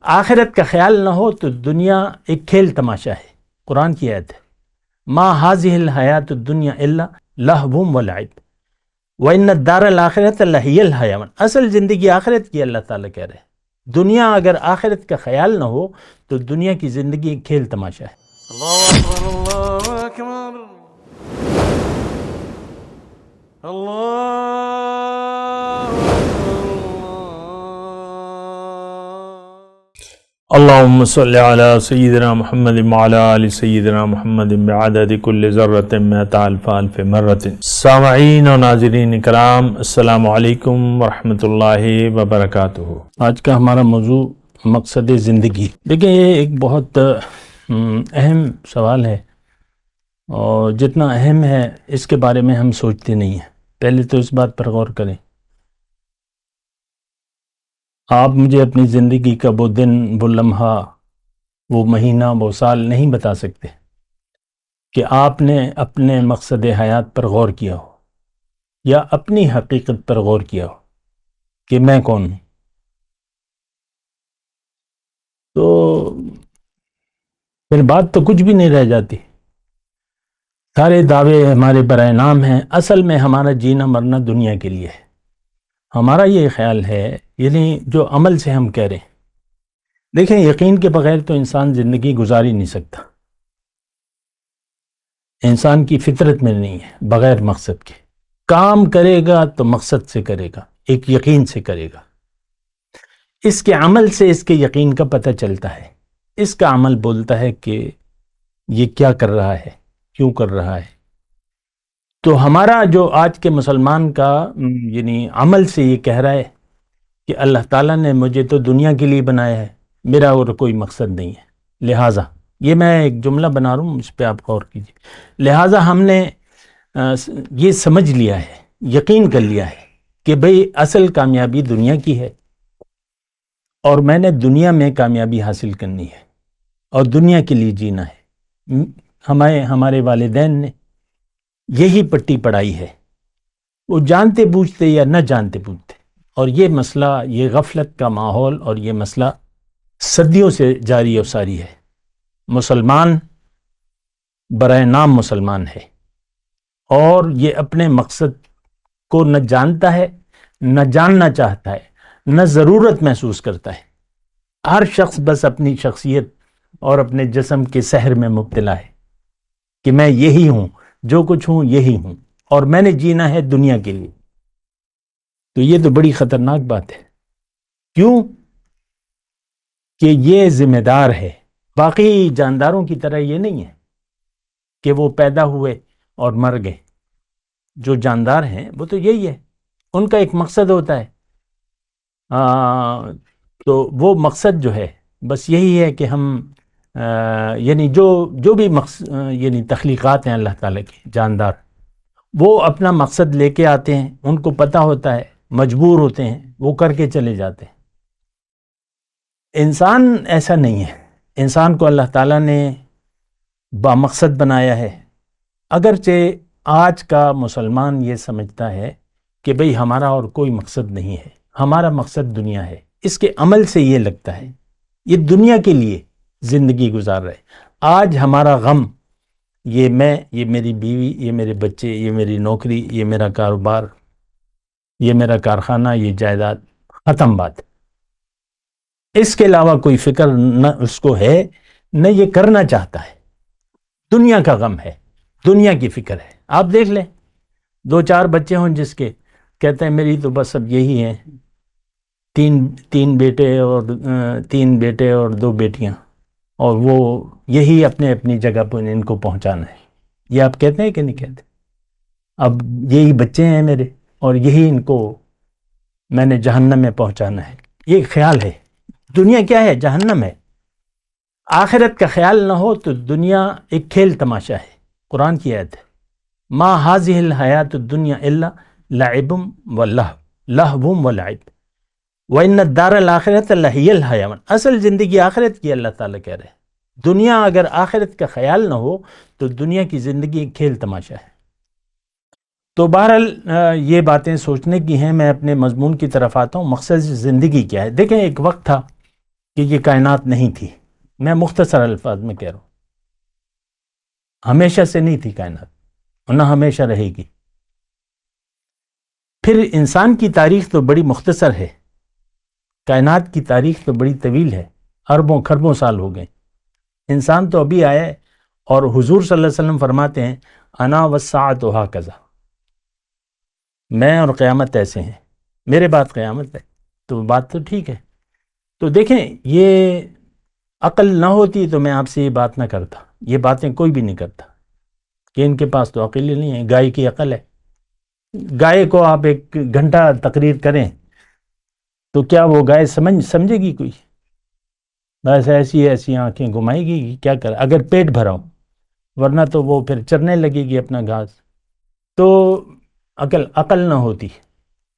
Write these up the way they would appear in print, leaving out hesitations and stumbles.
آخرت کا خیال نہ ہو تو دنیا ایک کھیل تماشا ہے۔ قرآن کی آیت ہے، ما هذه الحیات الدنیا الا لہو ولعب وان الدار الآخرۃ لہی الحیوان۔ اصل زندگی آخرت کی اللہ تعالیٰ کہہ رہے ہیں۔ دنیا اگر آخرت کا خیال نہ ہو تو دنیا کی زندگی ایک کھیل تماشا ہے۔ اللہ اکبر اللہ اکبر اللہ اللہم صلی علی سیدنا محمد وعلی آل سیدنا محمد بعدد کل ذرۃ مئۃ الف الف مرۃ۔ سامعین و ناظرین کرام، السلام علیکم ورحمۃ اللہ وبرکاتہ۔ آج کا ہمارا موضوع مقصد زندگی۔ دیکھیں، یہ ایک بہت اہم سوال ہے، اور جتنا اہم ہے اس کے بارے میں ہم سوچتے نہیں ہیں۔ پہلے تو اس بات پر غور کریں، آپ مجھے اپنی زندگی کا وہ دن، وہ لمحہ، وہ مہینہ، وہ سال نہیں بتا سکتے کہ آپ نے اپنے مقصد حیات پر غور کیا ہو یا اپنی حقیقت پر غور کیا ہو کہ میں کون ہوں۔ تو پھر بات تو کچھ بھی نہیں رہ جاتی۔ سارے دعوے ہمارے برائے نام ہیں۔ اصل میں ہمارا جینا مرنا دنیا کے لیے ہے۔ ہمارا یہ خیال ہے، یعنی جو عمل سے ہم کہہ رہے ہیں۔ دیکھیں، یقین کے بغیر تو انسان زندگی گزار ہی نہیں سکتا۔ انسان کی فطرت میں نہیں ہے بغیر مقصد کے۔ کام کرے گا تو مقصد سے کرے گا، ایک یقین سے کرے گا۔ اس کے عمل سے اس کے یقین کا پتہ چلتا ہے۔ اس کا عمل بولتا ہے کہ یہ کیا کر رہا ہے، کیوں کر رہا ہے۔ تو ہمارا جو آج کے مسلمان کا یعنی عمل سے یہ کہہ رہا ہے کہ اللہ تعالیٰ نے مجھے تو دنیا کے لیے بنایا ہے، میرا اور کوئی مقصد نہیں ہے، لہٰذا یہ میں ایک جملہ بنا رہا ہوں، اس پہ آپ غور کیجیے۔ لہٰذا ہم نے یہ سمجھ لیا ہے، یقین کر لیا ہے کہ بھئی اصل کامیابی دنیا کی ہے، اور میں نے دنیا میں کامیابی حاصل کرنی ہے اور دنیا کے لیے جینا ہے۔ ہمارے والدین نے یہی پٹی پڑھائی ہے، وہ جانتے بوجھتے یا نہ جانتے بوجھتے۔ اور یہ مسئلہ، یہ غفلت کا ماحول اور یہ مسئلہ صدیوں سے جاری و ساری ہے۔ مسلمان برائے نام مسلمان ہے، اور یہ اپنے مقصد کو نہ جانتا ہے، نہ جاننا چاہتا ہے، نہ ضرورت محسوس کرتا ہے۔ ہر شخص بس اپنی شخصیت اور اپنے جسم کے سحر میں مبتلا ہے کہ میں یہی ہوں، جو کچھ ہوں یہی ہوں، اور میں نے جینا ہے دنیا کے لیے۔ تو یہ تو بڑی خطرناک بات ہے۔ کیوں؟ کہ یہ ذمہ دار ہے۔ باقی جانداروں کی طرح یہ نہیں ہے کہ وہ پیدا ہوئے اور مر گئے۔ جو جاندار ہیں وہ تو یہی ہے، ان کا ایک مقصد ہوتا ہے۔ تو وہ مقصد جو ہے بس یہی ہے کہ ہم یعنی جو بھی یعنی تخلیقات ہیں اللہ تعالیٰ کے، جاندار، وہ اپنا مقصد لے کے آتے ہیں، ان کو پتہ ہوتا ہے، مجبور ہوتے ہیں، وہ کر کے چلے جاتے ہیں۔ انسان ایسا نہیں ہے۔ انسان کو اللہ تعالیٰ نے بامقصد بنایا ہے۔ اگرچہ آج کا مسلمان یہ سمجھتا ہے کہ بھئی ہمارا اور کوئی مقصد نہیں ہے، ہمارا مقصد دنیا ہے۔ اس کے عمل سے یہ لگتا ہے یہ دنیا کے لیے زندگی گزار رہے۔ آج ہمارا غم، یہ میں، یہ میری بیوی، یہ میرے بچے، یہ میری نوکری، یہ میرا کاروبار، یہ میرا کارخانہ، یہ جائیداد، ختم بات۔ اس کے علاوہ کوئی فکر نہ اس کو ہے، نہ یہ کرنا چاہتا ہے۔ دنیا کا غم ہے، دنیا کی فکر ہے۔ آپ دیکھ لیں، 2-4 بچے ہوں جس کے، کہتے ہیں میری تو بس اب یہی ہے، تین بیٹے اور 2 بیٹیاں، اور وہ یہی اپنی جگہ پر ان کو پہنچانا ہے۔ یہ آپ کہتے ہیں کہ نہیں کہتے؟ اب یہی بچے ہیں میرے، اور یہی ان کو میں نے جہنم میں پہنچانا ہے۔ یہ خیال ہے۔ دنیا کیا ہے؟ جہنم ہے۔ آخرت کا خیال نہ ہو تو دنیا ایک کھیل تماشا ہے۔ قرآن کی آیت ہے، ما هذه الحیات الدنیا الا لعب لہو ولعب وان الدار الآخرۃ لہی الحیوان۔ اصل زندگی آخرت کی اللہ تعالیٰ کہہ رہے ہیں۔ دنیا اگر آخرت کا خیال نہ ہو تو دنیا کی زندگی ایک کھیل تماشا ہے۔ تو بہرحال یہ باتیں سوچنے کی ہیں۔ میں اپنے مضمون کی طرف آتا ہوں۔ مقصد زندگی کیا ہے؟ دیکھیں، ایک وقت تھا کہ یہ کائنات نہیں تھی، میں مختصر الفاظ میں کہہ رہا ہوں، ہمیشہ سے نہیں تھی کائنات اور نہ ہمیشہ رہے گی۔ پھر انسان کی تاریخ تو بڑی مختصر ہے، کائنات کی تاریخ تو بڑی طویل ہے، اربوں کھربوں سال ہو گئے، انسان تو ابھی آیا ہے۔ اور حضور صلی اللہ علیہ وسلم فرماتے ہیں انا والساعۃ ہاکذا، میں اور قیامت ایسے ہیں، میرے بعد قیامت ہے، تو بات تو ٹھیک ہے۔ تو دیکھیں، یہ عقل نہ ہوتی تو میں آپ سے یہ بات نہ کرتا، یہ باتیں کوئی بھی نہیں کرتا، کہ ان کے پاس تو عقل ہی نہیں ہے، گائے کی عقل ہے۔ گائے کو آپ 1 گھنٹہ تقریر کریں تو کیا وہ گائے سمجھے گی کوئی؟ بس ایسی آنکھیں گھمائے گی، کیا کرے اگر پیٹ بھرا ہو، ورنہ تو وہ پھر چرنے لگے گی اپنا گھاس۔ تو عقل نہ ہوتی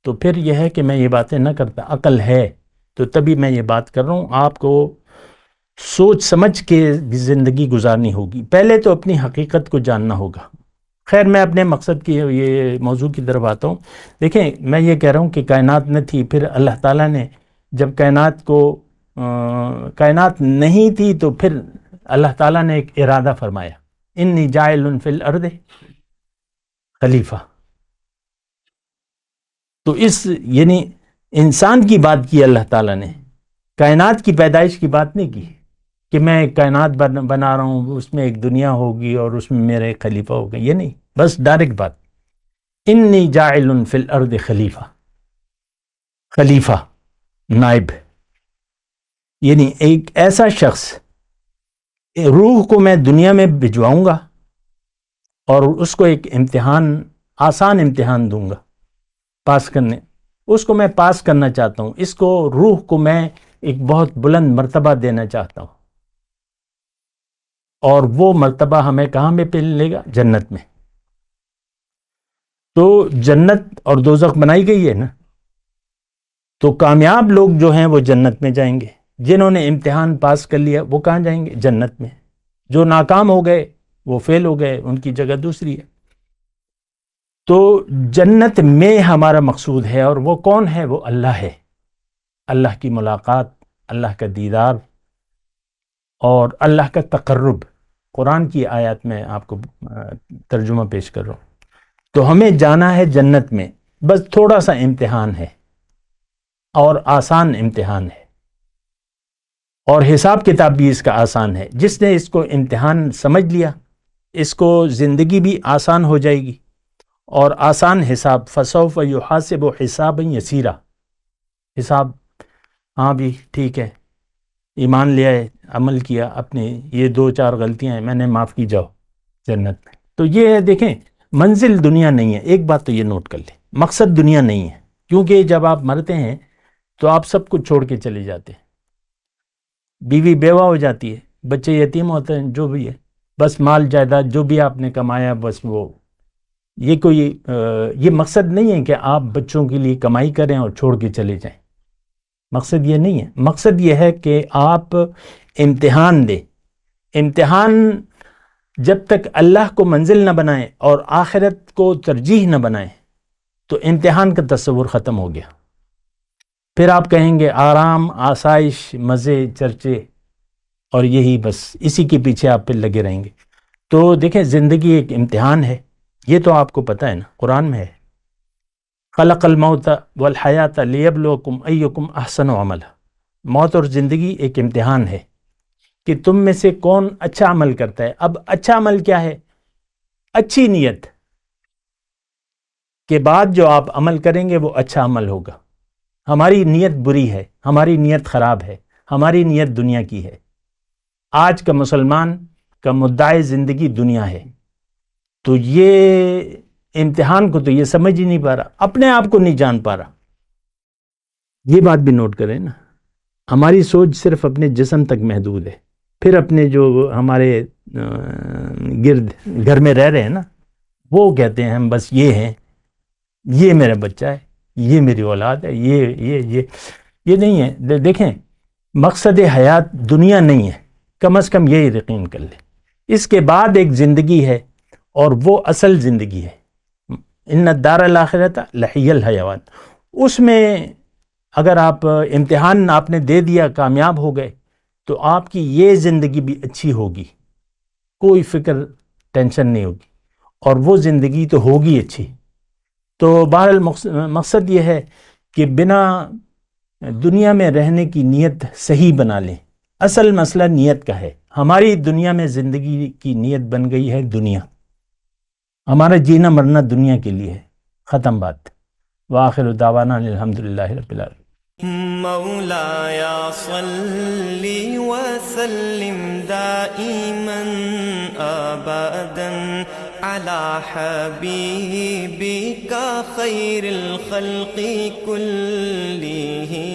تو پھر یہ ہے کہ میں یہ باتیں نہ کرتا، عقل ہے تو تبھی میں یہ بات کر رہا ہوں۔ آپ کو سوچ سمجھ کے بھی زندگی گزارنی ہوگی، پہلے تو اپنی حقیقت کو جاننا ہوگا۔ خیر، میں اپنے مقصد کی یہ موضوع کی طرف آتا ہوں۔ دیکھیں، میں یہ کہہ رہا ہوں کہ کائنات نہ تھی، پھر اللہ تعالیٰ نے جب کائنات نہیں تھی تو پھر اللہ تعالیٰ نے ایک ارادہ فرمایا، انی جاعل فی الارض خلیفہ۔ تو یعنی انسان کی بات کی اللہ تعالیٰ نے، کائنات کی پیدائش کی بات نہیں کی کہ میں کائنات بنا رہا ہوں، اس میں ایک دنیا ہوگی اور اس میں میرے ایک خلیفہ ہوگا، یہ نہیں، بس ڈائریکٹ بات، انی جاعل فی الارض خلیفہ نائب، یعنی ایک ایسا شخص، روح کو میں دنیا میں بھجواؤں گا اور اس کو ایک امتحان، آسان امتحان دوں گا پاس کرنے، اس کو میں پاس کرنا چاہتا ہوں، اس کو روح کو میں ایک بہت بلند مرتبہ دینا چاہتا ہوں، اور وہ مرتبہ ہمیں کہاں میں ملے گا؟ جنت میں۔ تو جنت اور دوزخ بنائی گئی ہے نا، تو کامیاب لوگ جو ہیں وہ جنت میں جائیں گے، جنہوں نے امتحان پاس کر لیا وہ کہاں جائیں گے؟ جنت میں۔ جو ناکام ہو گئے وہ فیل ہو گئے، ان کی جگہ دوسری ہے۔ تو جنت میں ہمارا مقصود ہے، اور وہ کون ہے؟ وہ اللہ ہے، اللہ کی ملاقات، اللہ کا دیدار اور اللہ کا تقرب۔ قرآن کی آیات میں آپ کو ترجمہ پیش کر رہا ہوں۔ تو ہمیں جانا ہے جنت میں، بس تھوڑا سا امتحان ہے اور آسان امتحان ہے، اور حساب کتاب بھی اس کا آسان ہے۔ جس نے اس کو امتحان سمجھ لیا، اس کو زندگی بھی آسان ہو جائے گی، اور آسان حساب، فسوف یحاسب حسابا یسیرا، حساب ہاں بھی ٹھیک ہے، ایمان لے آئے، عمل کیا، اپنے یہ 2-4 غلطیاں ہیں، میں نے معاف کی، جاؤ جنت میں۔ تو یہ دیکھیں، منزل دنیا نہیں ہے، ایک بات تو یہ نوٹ کر لیں، مقصد دنیا نہیں ہے، کیونکہ جب آپ مرتے ہیں تو آپ سب کچھ چھوڑ کے چلے جاتے ہیں، بیوی بیوہ ہو جاتی ہے، بچے یتیم ہوتے ہیں، جو بھی ہے، بس مال جائیداد جو بھی آپ نے کمایا، بس وہ یہ مقصد نہیں ہے کہ آپ بچوں کے لیے کمائی کریں اور چھوڑ کے چلے جائیں، مقصد یہ نہیں ہے۔ مقصد یہ ہے کہ آپ امتحان دیں، امتحان جب تک اللہ کو منزل نہ بنائیں اور آخرت کو ترجیح نہ بنائیں تو امتحان کا تصور ختم ہو گیا۔ پھر آپ کہیں گے آرام، آسائش، مزے، چرچے، اور یہی بس اسی کے پیچھے آپ پھر لگے رہیں گے۔ تو دیکھیں، زندگی ایک امتحان ہے، یہ تو آپ کو پتہ ہے نا، قرآن میں ہے، خلق الموت والحیات لیبلوکم ایکم احسن عملا۔ موت اور زندگی ایک امتحان ہے کہ تم میں سے کون اچھا عمل کرتا ہے۔ اب اچھا عمل کیا ہے؟ اچھی نیت کے بعد جو آپ عمل کریں گے وہ اچھا عمل ہوگا۔ ہماری نیت بری ہے، ہماری نیت خراب ہے، ہماری نیت دنیا کی ہے۔ آج کا مسلمان کا مدعی زندگی دنیا ہے، تو یہ امتحان کو تو یہ سمجھ ہی نہیں پا رہا، اپنے آپ کو نہیں جان پا رہا۔ یہ بات بھی نوٹ کریں نا، ہماری سوچ صرف اپنے جسم تک محدود ہے، پھر اپنے جو ہمارے گرد گھر میں رہ رہے ہیں نا، وہ کہتے ہیں ہم بس یہ ہیں، یہ میرا بچہ ہے، یہ میری اولاد ہے، یہ نہیں ہے۔ دیکھیں، مقصد حیات دنیا نہیں ہے، کم از کم یہ یقین کر لیں۔ اس کے بعد ایک زندگی ہے، اور وہ اصل زندگی ہے، ان الدار الاخرۃ لہی الحیوان۔ اس میں اگر آپ امتحان آپ نے دے دیا، کامیاب ہو گئے، تو آپ کی یہ زندگی بھی اچھی ہوگی، کوئی فکر ٹینشن نہیں ہوگی، اور وہ زندگی تو ہوگی اچھی۔ تو بہرحال مقصد یہ ہے کہ بنا دنیا میں رہنے کی نیت صحیح بنا لیں۔ اصل مسئلہ نیت کا ہے۔ ہماری دنیا میں زندگی کی نیت بن گئی ہے دنیا، ہمارا جینا مرنا دنیا کے لیے ہے، ختم بات۔ وآخر دعوانا الحمدللہ رب العالمین۔ مولاي صل وسلم دائما ابدا على حبيبك خير الخلق كلهم